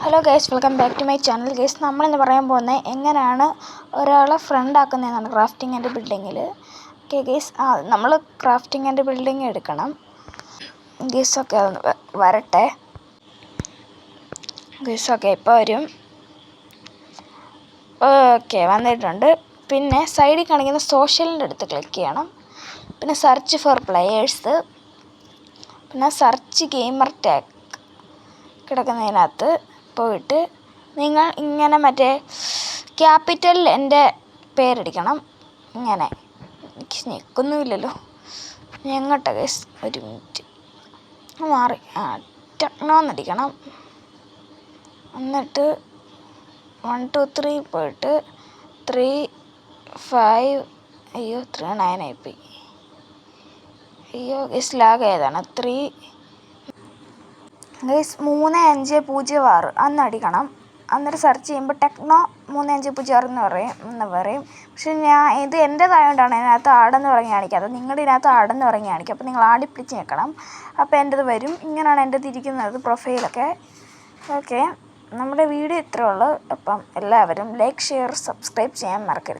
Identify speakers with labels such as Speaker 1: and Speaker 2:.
Speaker 1: Hello guys, welcome back to my channel. Guys, നമ്മളിന്ന് പറയാൻ പോകുന്നത് എങ്ങനെയാണ് ഒരാളെ ഫ്രണ്ട് ആക്കുന്നതെന്നാണ് ക്രാഫ്റ്റിംഗ് ആൻഡ് ബിൽഡിങ്ങിൽ. ഓക്കെ ഗൈസ്, നമ്മൾ ക്രാഫ്റ്റിംഗ് ആൻഡ് ബിൽഡിങ് എടുക്കണം. ഗൈസ് ഓക്കെ, അതൊന്ന് വരട്ടെ. ഗൈസ് ഓക്കെ, ഇപ്പോൾ വരും. ഓക്കെ, വന്നിട്ടുണ്ട്. പിന്നെ സൈഡിൽ കാണിക്കുന്ന സോഷ്യലിൻ്റെ അടുത്ത് ക്ലിക്ക് ചെയ്യണം. പിന്നെ സെർച്ച് ഫോർ പ്ലെയേഴ്സ്, പിന്നെ സെർച്ച് ഗെയിമർ ടാഗ് കിടക്കുന്നതിനകത്ത് പോയിട്ട് നിങ്ങൾ ഇങ്ങനെ മറ്റേ ക്യാപിറ്റലിൽ എൻ്റെ പേരടിക്കണം. ഇങ്ങനെ എനിക്ക് ഞെക്കൊന്നുമില്ലല്ലോ. എങ്ങോട്ടാ ഗൈസ്, ഒരു മിനിറ്റ് മാറി. ടെക്നോന്നടിക്കണം. എന്നിട്ട് 1 2 3 പോയിട്ട് 3 5 അയ്യോ 3 9 ആയിപ്പോയി. അയ്യോ ഗൈസ്, ലാഗ് ആയതാണ്. 3 ഗൈസ് 3506 അന്നടിക്കണം. അന്നേരം സെർച്ച് ചെയ്യുമ്പോൾ ടെക്നോ 3506 എന്ന് പറയും. പക്ഷെ ഇത് എൻ്റേതായതുകൊണ്ടാണ് ഇതിനകത്ത് ആടെന്ന് പറഞ്ഞ് കാണിക്കാത്തത്. നിങ്ങളുടെ ഇതിനകത്ത് ആടെന്ന് പറഞ്ഞ് കാണിക്കും. അപ്പോൾ നിങ്ങൾ ആടിപ്പിടിച്ച് ഞെക്കണം. അപ്പോൾ എൻ്റേത് വരും. ഇങ്ങനെയാണ് എൻ്റേത് ഇരിക്കുന്നത്, പ്രൊഫൈലൊക്കെ. ഓക്കെ, നമ്മുടെ വീഡിയോ ഇത്രയേ ഉള്ളൂ. അപ്പം എല്ലാവരും ലൈക്ക്, ഷെയർ, സബ്സ്ക്രൈബ് ചെയ്യാൻ മറക്കരുത്.